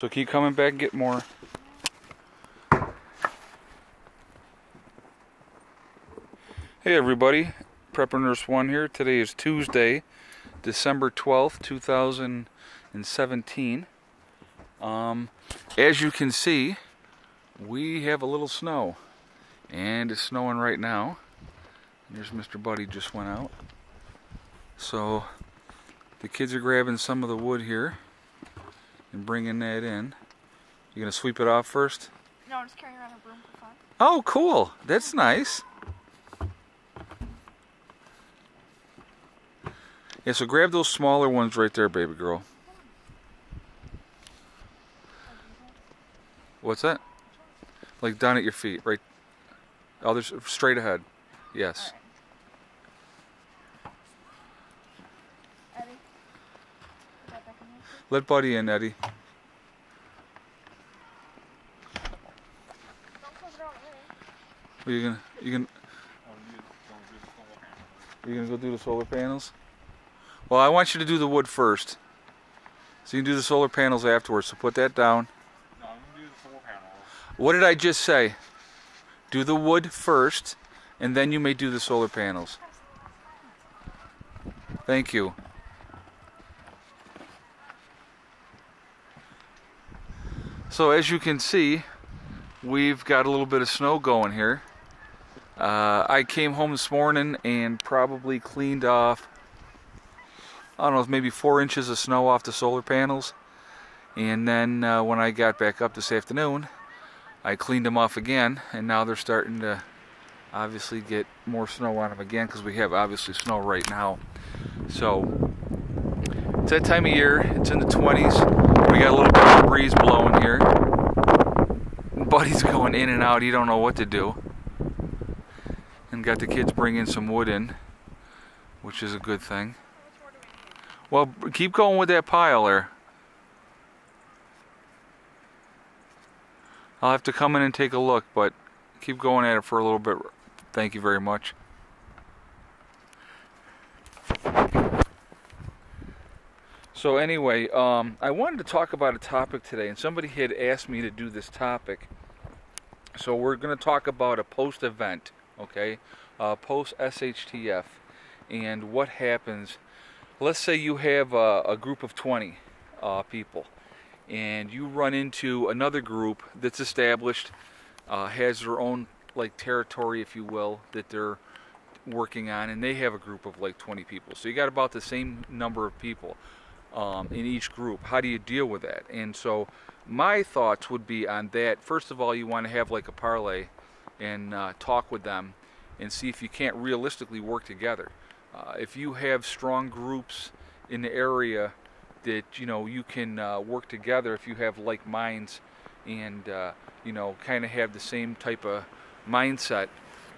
So keep coming back and get more. Hey everybody, Prepper Nurse 1 here. Today is Tuesday, December 12th, 2017. As you can see, we have a little snow. And it's snowing right now. There's Mr. Buddy just went out. So the kids are grabbing some of the wood here and bringing that in. You gonna sweep it off first? No, I'm just carrying around a broom for fun. Oh, cool. That's nice. Yeah, so grab those smaller ones right there, baby girl. What's that? Like down at your feet, right? Oh, there's straight ahead. Yes. Right. Eddie, put that back in there. Let Buddy in, Eddie. Don't close it all the way. Are you gonna go do the solar panels? Well, I want you to do the wood first. So you can do the solar panels afterwards. So put that down. No, I'm gonna do the solar panels. What did I just say? Do the wood first, and then you may do the solar panels. Thank you. So as you can see, we've got a little bit of snow going here. I came home this morning and probably cleaned off, I don't know, maybe 4 inches of snow off the solar panels. And then when I got back up this afternoon, I cleaned them off again, and now they're starting to obviously get more snow on them again because we have obviously snow right now. So it's that time of year. It's in the 20s. We got a little bit of a breeze blowing here. Buddy's going in and out. He don't know what to do. And got the kids bringing some wood in, which is a good thing. Well, keep going with that pile there. I'll have to come in and take a look, but keep going at it for a little bit. Thank you very much. So anyway, I wanted to talk about a topic today, and somebody had asked me to do this topic. So we're going to talk about a post-event, okay? Post S.H.T.F. and what happens. Let's say you have a group of 20 people, and you run into another group that's established, has their own like territory, if you will, that they're working on, and they have a group of like 20 people. So you got about the same number of people in each group. How do you deal with that? And so my thoughts would be on that. First of all, you want to have like a parlay and talk with them and see if you can't realistically work together. If you have strong groups in the area that you can work together, if you have like minds and kind of have the same type of mindset,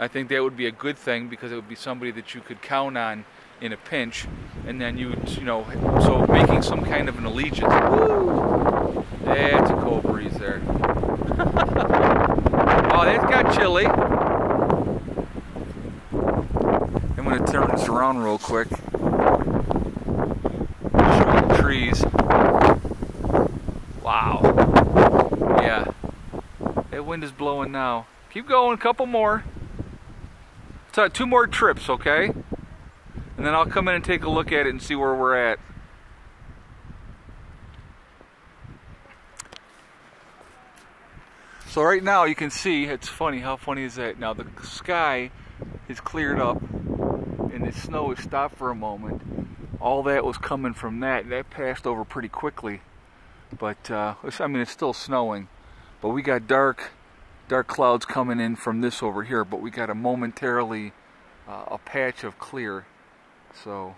I think that would be a good thing, because it would be somebody that you could count on in a pinch, and then so making some kind of an allegiance. Woo! That's a cold breeze there. Oh, that's got chilly. I'm going to turn this around real quick. Show you the trees. Wow. Yeah. That wind is blowing now. Keep going, a couple more. So 2 more trips, okay? And then I'll come in and take a look at it and see where we're at. So right now you can see, it's funny, how funny is that? Now the sky is cleared up and the snow has stopped for a moment. All that was coming from that. That passed over pretty quickly. But, I mean, it's still snowing. But we got dark clouds coming in from this over here. But we got a momentarily, a patch of clear. So,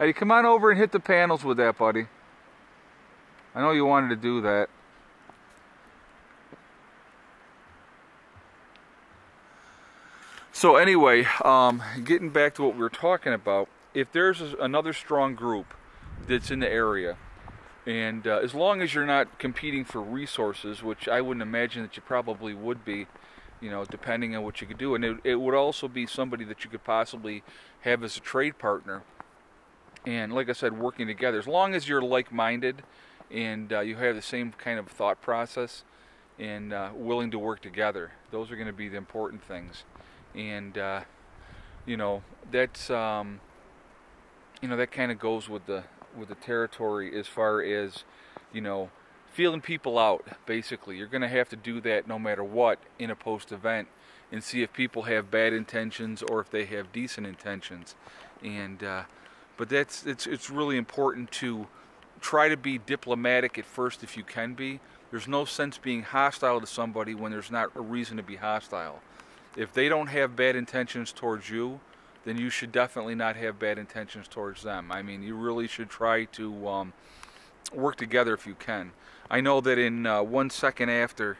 Eddie, come on over and hit the panels with that, buddy. I know you wanted to do that. So anyway, getting back to what we were talking about, if there's another strong group that's in the area, and as long as you're not competing for resources, which I wouldn't imagine that you probably would be, depending on what you could do, and it would also be somebody that you could possibly have as a trade partner, and like I said, working together. As long as you're like-minded and you have the same kind of thought process and willing to work together. Those are going to be the important things. And you know, that's you know, that kind of goes with the territory as far as, you know, feeling people out. Basically, you're going to have to do that no matter what in a post event, and see if people have bad intentions or if they have decent intentions. And but it's really important to try to be diplomatic at first if you can be. There's no sense being hostile to somebody when there's not a reason to be hostile. If they don't have bad intentions towards you, then you should definitely not have bad intentions towards them. I mean, you really should try to work together if you can. I know that in 1 second after,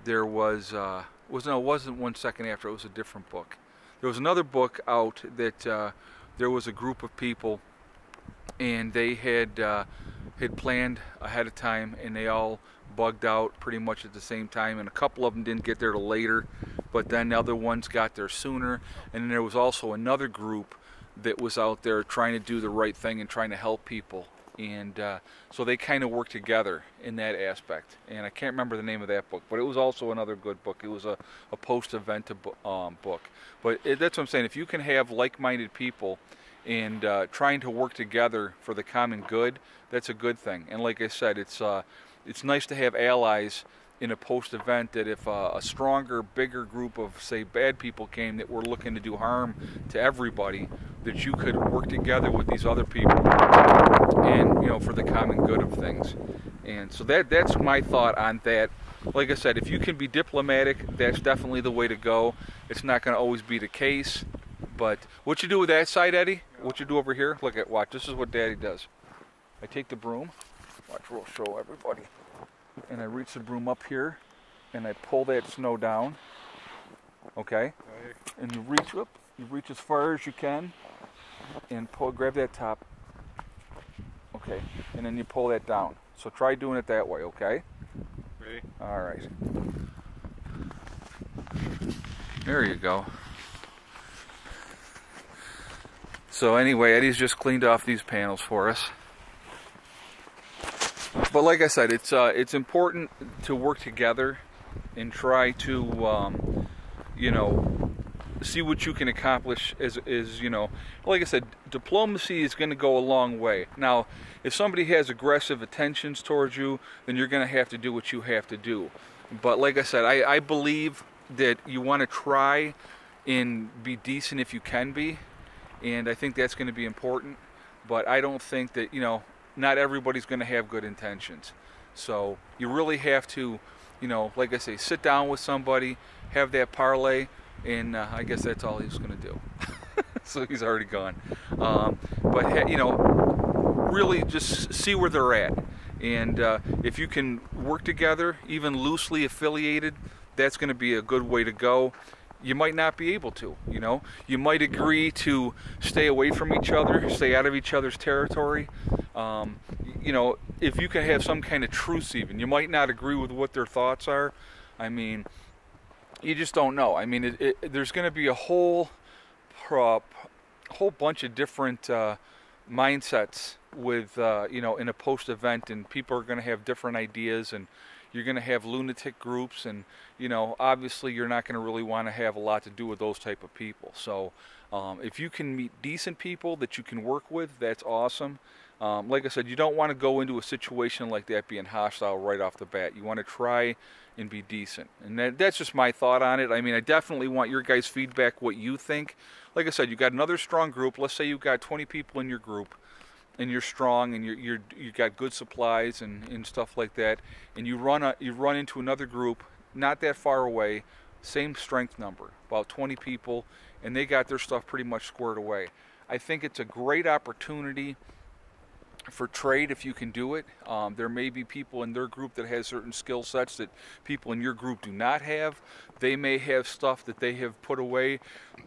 there was no, it wasn't 1 second after, it was a different book. There was another book out that there was a group of people, and they had planned ahead of time, and they all bugged out pretty much at the same time, and a couple of them didn't get there till later, but then the other ones got there sooner. And then there was also another group that was out there trying to do the right thing and trying to help people, and so they kind of worked together in that aspect. And I can't remember the name of that book, but it was also another good book. It was a post-event book. But that's what I'm saying. If you can have like-minded people and trying to work together for the common good, that's a good thing. And like I said, it's nice to have allies in a post-event, that if a stronger, bigger group of, say, bad people came that were looking to do harm to everybody, that you could work together with these other people, and, you know, for the common good of things. And so that's my thought on that. Like I said, if you can be diplomatic, that's definitely the way to go. It's not going to always be the case. But what you do with that side, Eddie? What you do over here? Look at, watch. This is what Daddy does. I take the broom. Watch, we'll show everybody. And I reach the broom up here, and I pull that snow down. Okay? And you reach up. You reach as far as you can, and grab that top. Okay. And then you pull that down. So try doing it that way. Okay? Ready? All right. There you go. So anyway, Eddie's just cleaned off these panels for us. But like I said, it's important to work together and try to, you know, see what you can accomplish. As you know, like I said, diplomacy is going to go a long way. Now, if somebody has aggressive intentions towards you, then you're going to have to do what you have to do. But like I said, I believe that you want to try and be decent if you can be, and I think that's going to be important. But I don't think that, you know, not everybody's going to have good intentions. So you really have to, you know, like I say, sit down with somebody, have that parlay, and I guess that's all he's going to do. So he's already gone. But, you know, really just see where they're at. And if you can work together, even loosely affiliated, that's going to be a good way to go. You might not be able to, you know. You might agree to stay away from each other, stay out of each other's territory. You know, if you can have some kind of truce even, you might not agree with what their thoughts are. I mean, you just don't know. I mean, there's going to be a whole bunch of different mindsets with, you know, in a post-event, and people are going to have different ideas, and you're going to have lunatic groups, and, you know, obviously you're not going to really want to have a lot to do with those type of people. So if you can meet decent people that you can work with, that's awesome. Like I said, you don't want to go into a situation like that being hostile right off the bat. You want to try and be decent. And that's just my thought on it. I mean, I definitely want your guys' feedback, what you think. Like I said, you got another strong group. Let's say you've got 20 people in your group, and you're strong, and you got good supplies and stuff like that, and you run into another group not that far away, same strength number, about 20 people, and they got their stuff pretty much squared away. I think it's a great opportunity for trade if you can do it. There may be people in their group that has certain skill sets that people in your group do not have. They may have stuff that they have put away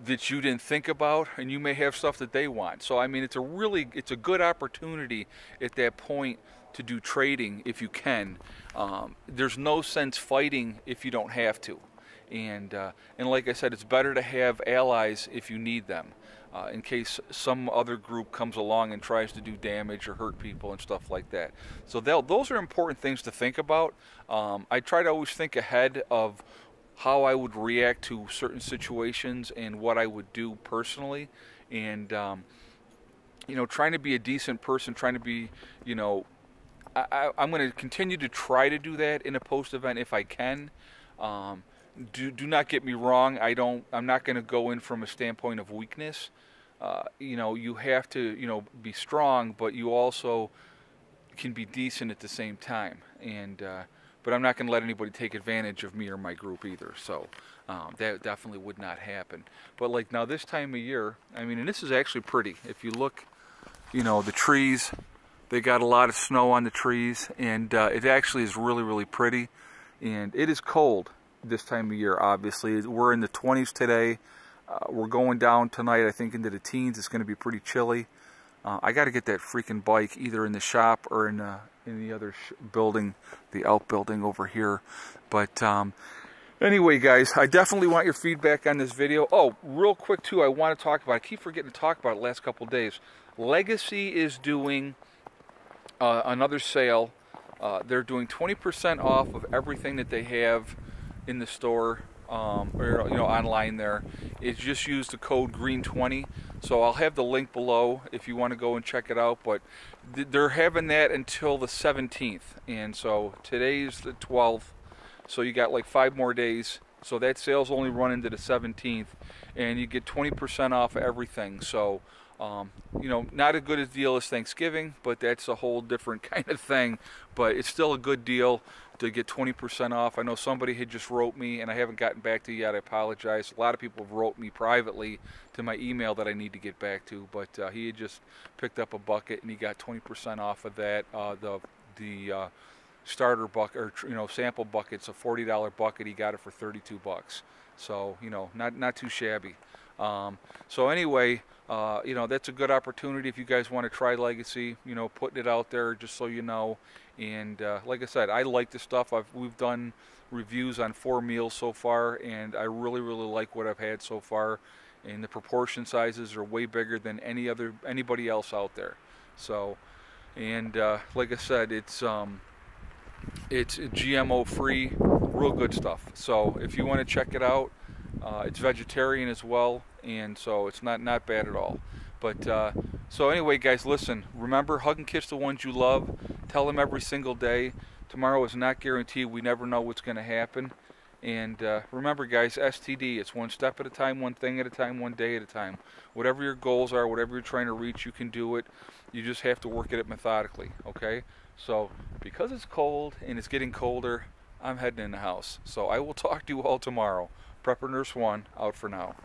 that you didn't think about, and you may have stuff that they want. So I mean, it's a good opportunity at that point to do trading if you can. There's no sense fighting if you don't have to. And like I said, it's better to have allies if you need them. in case some other group comes along and tries to do damage or hurt people and stuff like that. So those are important things to think about. I try to always think ahead of how I would react to certain situations and what I would do personally, and trying to be a decent person, trying to be, I'm going to continue to try to do that in a post event if I can. Do not get me wrong. I'm not going to go in from a standpoint of weakness. You have to, be strong, but you also can be decent at the same time. And but I'm not going to let anybody take advantage of me or my group either. So that definitely would not happen. But like now this time of year, I mean, and this is actually pretty. If you look, the trees, they got a lot of snow on the trees, and it actually is really, really pretty. And it is cold this time of year, obviously. We're in the 20s today. We're going down tonight, I think, into the teens. It's going to be pretty chilly. I got to get that freaking bike either in the shop or in the other building, the outbuilding over here. But anyway, guys, I definitely want your feedback on this video. Oh, real quick, too, I want to talk about, I keep forgetting to talk about it the last couple of days. Legacy is doing another sale. They're doing 20% off of everything that they have in the store, or online there. It's just use the code GREEN20. So I'll have the link below if you want to go and check it out. But they're having that until the 17th, and so today's the 12th. So you got like 5 more days. So that sale's only running to the 17th, and you get 20% off everything. So not as good a deal as Thanksgiving, but that's a whole different kind of thing. But it's still a good deal to get 20% off. I know somebody had just wrote me, and I haven't gotten back to you yet. I apologize. A lot of people have wrote me privately to my email that I need to get back to, but he had just picked up a bucket, and he got 20% off of that. The starter bucket, or sample bucket's a $40 bucket. He got it for 32 bucks. So not too shabby. So anyway, that's a good opportunity if you guys want to try Legacy, putting it out there just so you know. And like I said, I like the stuff. We've done reviews on 4 meals so far, and I really, really like what I've had so far. And the proportion sizes are way bigger than anybody else out there. So, and like I said, it's GMO free, real good stuff. So if you want to check it out, it's vegetarian as well, and so it's not bad at all. But so anyway, guys, listen, remember, hug and kiss the ones you love. Tell them every single day. Tomorrow is not guaranteed. We never know what's going to happen. And remember, guys, STD, it's one step at a time, one thing at a time, one day at a time. Whatever your goals are, whatever you're trying to reach, you can do it. You just have to work at it methodically, okay? So because it's cold and it's getting colder, I'm heading in the house. So I will talk to you all tomorrow. Prepper Nurse 1, out for now.